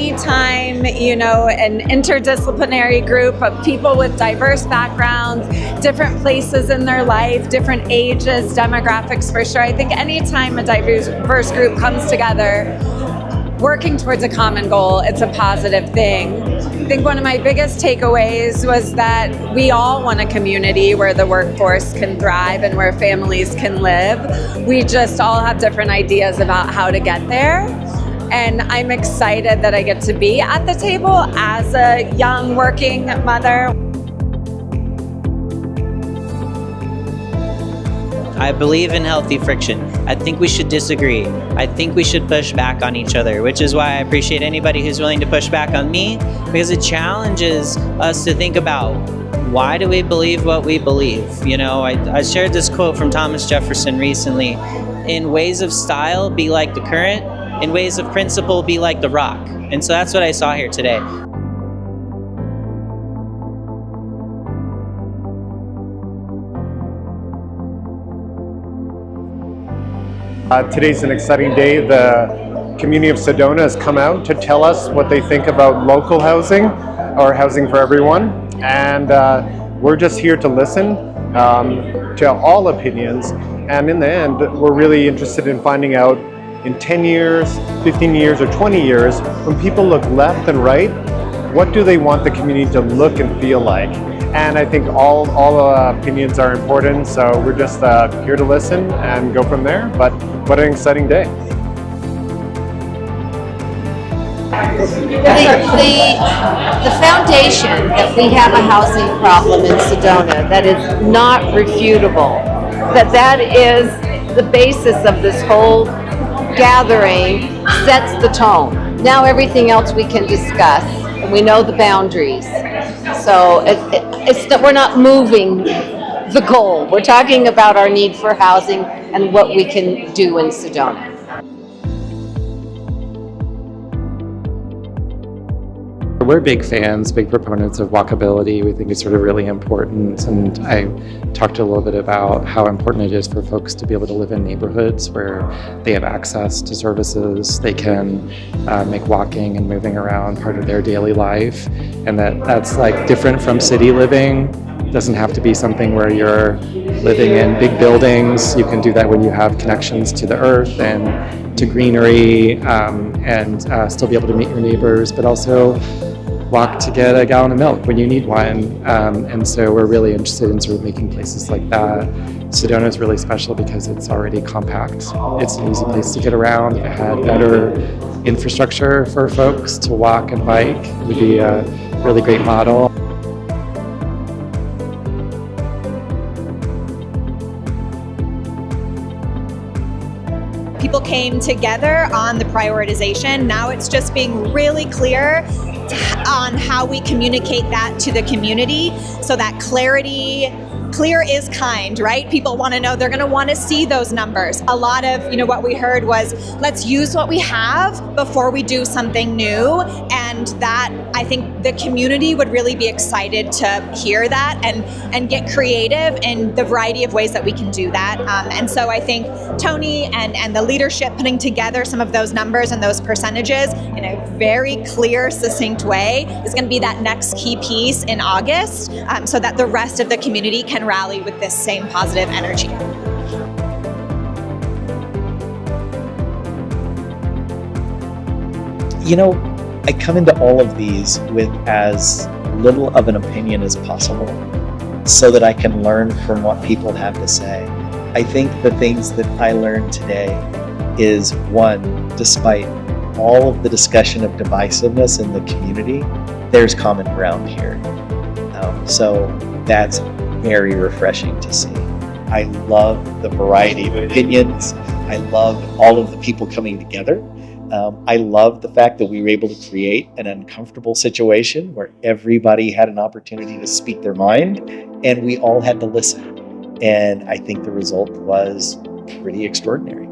anytime, an interdisciplinary group of people with diverse backgrounds, different places in their life, different ages, demographics for sure. I think anytime a diverse group comes together, working towards a common goal, it's a positive thing. I think one of my biggest takeaways was that we all want a community where the workforce can thrive and where families can live. We just all have different ideas about how to get there. And I'm excited that I get to be at the table as a young working mother. I believe in healthy friction. I think we should disagree. I think we should push back on each other, which is why I appreciate anybody who's willing to push back on me, because it challenges us to think about, why do we believe what we believe? I shared this quote from Thomas Jefferson recently: in ways of style, be like the current; in ways of principle, be like the rock. And so that's what I saw here today. Today's an exciting day. The community of Sedona has come out to tell us what they think about local housing, or housing for everyone. And we're just here to listen to all opinions. And in the end, we're really interested in finding out, in 10 years, 15 years, or 20 years, when people look left and right, what do they want the community to look and feel like? And I think all opinions are important, so we're just here to listen and go from there. But what an exciting day. The foundation that we have a housing problem in Sedona that is not refutable, that is the basis of this whole gathering, sets the tone. Now everything else we can discuss, and we know the boundaries. So we're not moving the goal. We're talking about our need for housing and what we can do in Sedona. We're big fans, big proponents of walkability. We think it's sort of really important, and I talked a little bit about how important it is for folks to be able to live in neighborhoods where they have access to services, they can make walking and moving around part of their daily life, and that's like different from city living. It doesn't have to be something where you're living in big buildings. You can do that when you have connections to the earth and to greenery, and still be able to meet your neighbors, but also walk to get a gallon of milk when you need one. And so we're really interested in sort of making places like that. Sedona is really special because it's already compact. It's an easy place to get around. If it had better infrastructure for folks to walk and bike, it would be a really great model. People came together on the prioritization. Now it's just being really clear on how we communicate that to the community, so that clear is kind, right? People want to know, they're going to want to see those numbers. A lot of, what we heard was, let's use what we have before we do something new. And that, I think the community would really be excited to hear that and get creative in the variety of ways that we can do that. And so I think Tony and the leadership putting together some of those numbers and those percentages in a very clear, succinct way is going to be that next key piece in August, so that the rest of the community can rally with this same positive energy. I come into all of these with as little of an opinion as possible so that I can learn from what people have to say. I think the things that I learned today is, one, despite all of the discussion of divisiveness in the community, there's common ground here. So that's very refreshing to see. I love the variety of opinions. I love all of the people coming together. I love the fact that we were able to create an uncomfortable situation where everybody had an opportunity to speak their mind and we all had to listen. And I think the result was pretty extraordinary.